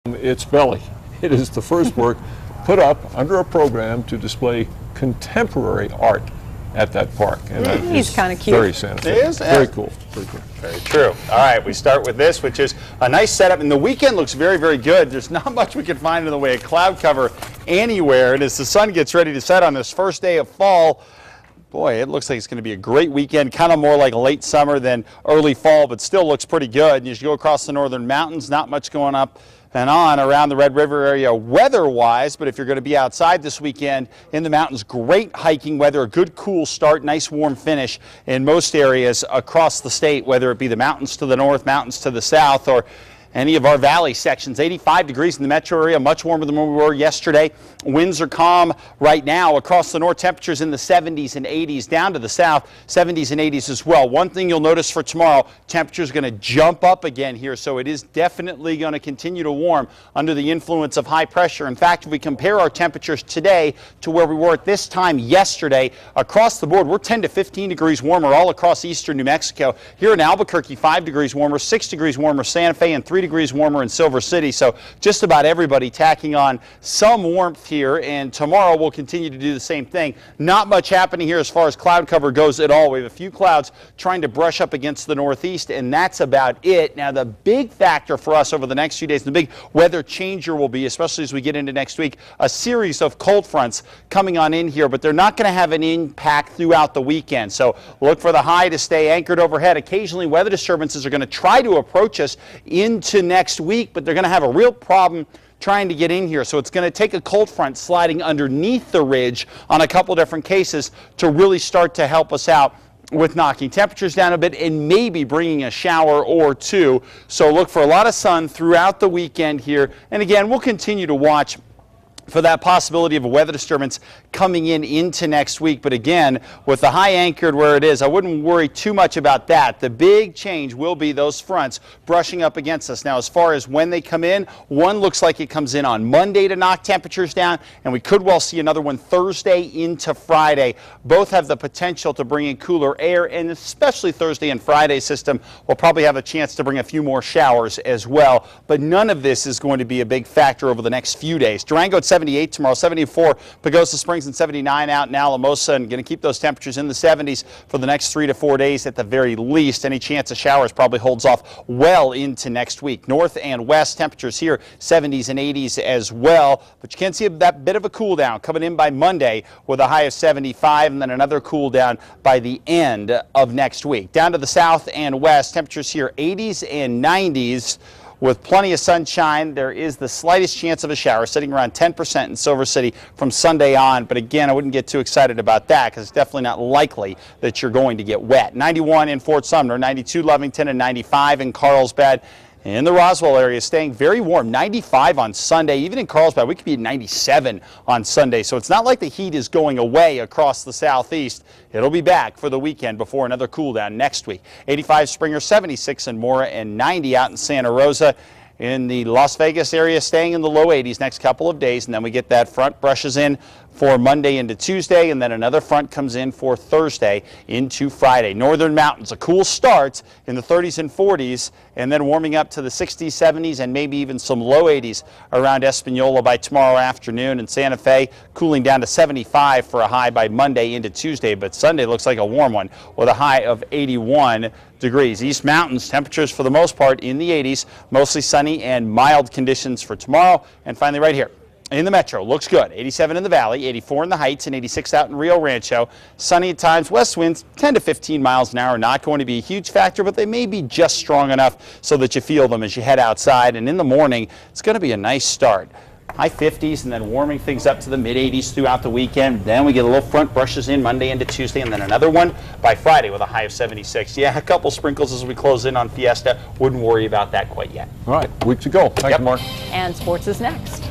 its belly. It is the first work put up under a program to display contemporary art at that park. And that he's kind of cute. Very Santa Fe. It is? Very cool. Very cool. Very true. All right, we start with this, which is a nice setup, and the weekend looks very, very good. There's not much we can find in the way of cloud cover anywhere, and as the sun gets ready to set on this first day of fall, boy, it looks like it's going to be a great weekend, kind of more like late summer than early fall, but still looks pretty good. And as you go across the northern mountains, not much going up and on around the Red River area weather-wise, but if you're going to be outside this weekend in the mountains, great hiking weather, a good cool start, nice warm finish in most areas across the state, whether it be the mountains to the north, mountains to the south, or any of our valley sections. 85 degrees in the metro area, much warmer than when we were yesterday. Winds are calm right now. Across the north, temperatures in the 70s and 80s. Down to the south, 70s and 80s as well. One thing you'll notice for tomorrow, temperatures going to jump up again here, so it is definitely going to continue to warm under the influence of high pressure. In fact, if we compare our temperatures today to where we were at this time yesterday, across the board, we're 10 to 15 degrees warmer all across eastern New Mexico. Here in Albuquerque, 5 degrees warmer, 6 degrees warmer Santa Fe, and 3 degrees warmer in Silver City. So just about everybody tacking on some warmth here, and tomorrow we'll continue to do the same thing. Not much happening here as far as cloud cover goes at all. We have a few clouds trying to brush up against the northeast, and that's about it. Now the big factor for us over the next few days, the big weather changer will be, especially as we get into next week, a series of cold fronts coming on in here, but they're not going to have an impact throughout the weekend. So look for the high to stay anchored overhead. Occasionally weather disturbances are going to try to approach us into next week, but they're going to have a real problem trying to get in here. So it's going to take a cold front sliding underneath the ridge on a couple different cases to really start to help us out with knocking temperatures down a bit and maybe bringing a shower or two. So look for a lot of sun throughout the weekend here. And again, we'll continue to watch for that possibility of a weather disturbance coming in into next week. But again, with the high anchored where it is, I wouldn't worry too much about that. The big change will be those fronts brushing up against us. Now, as far as when they come in, one looks like it comes in on Monday to knock temperatures down, and we could well see another one Thursday into Friday. Both have the potential to bring in cooler air, and especially Thursday and Friday system will probably have a chance to bring a few more showers as well. But none of this is going to be a big factor over the next few days. Durango at 78 tomorrow, 74 Pagosa Springs, and 79 out in Alamosa, and going to keep those temperatures in the 70s for the next 3 to 4 days at the very least. Any chance of showers probably holds off well into next week. North and west temperatures here 70s and 80s as well, but you can see that bit of a cool down coming in by Monday with a high of 75, and then another cool down by the end of next week. Down to the south and west, temperatures here 80s and 90s. With plenty of sunshine, there is the slightest chance of a shower, sitting around 10% in Silver City from Sunday on. But again, I wouldn't get too excited about that because it's definitely not likely that you're going to get wet. 91 in Fort Sumner, 92 Lovington, and 95 in Carlsbad. In the Roswell area, staying very warm, 95 on Sunday. Even in Carlsbad, we could be at 97 on Sunday. So it's not like the heat is going away across the southeast. It'll be back for the weekend before another cool down next week. 85 Springer, 76 in Mora, and 90 out in Santa Rosa. In the Las Vegas area, staying in the low 80s next couple of days, and then we get that front brushes in for Monday into Tuesday, and then another front comes in for Thursday into Friday. Northern mountains, a cool start in the 30s and 40s, and then warming up to the 60s, 70s, and maybe even some low 80s around Espanola by tomorrow afternoon. And Santa Fe cooling down to 75 for a high by Monday into Tuesday, but Sunday looks like a warm one with a high of 81 degrees. East Mountains, temperatures for the most part in the 80s, mostly sunny and mild conditions for tomorrow. And finally right here in the metro, looks good. 87 in the valley, 84 in the heights, and 86 out in Rio Rancho. Sunny at times, west winds 10 to 15 miles an hour, not going to be a huge factor, but they may be just strong enough so that you feel them as you head outside. And in the morning, it's going to be a nice start. High 50s, and then warming things up to the mid 80s throughout the weekend. Then we get a little front brushes in Monday into Tuesday, and then another one by Friday with a high of 76. Yeah, a couple sprinkles as we close in on Fiesta. Wouldn't worry about that quite yet. All right, week to go. Thank you, Mark. And sports is next.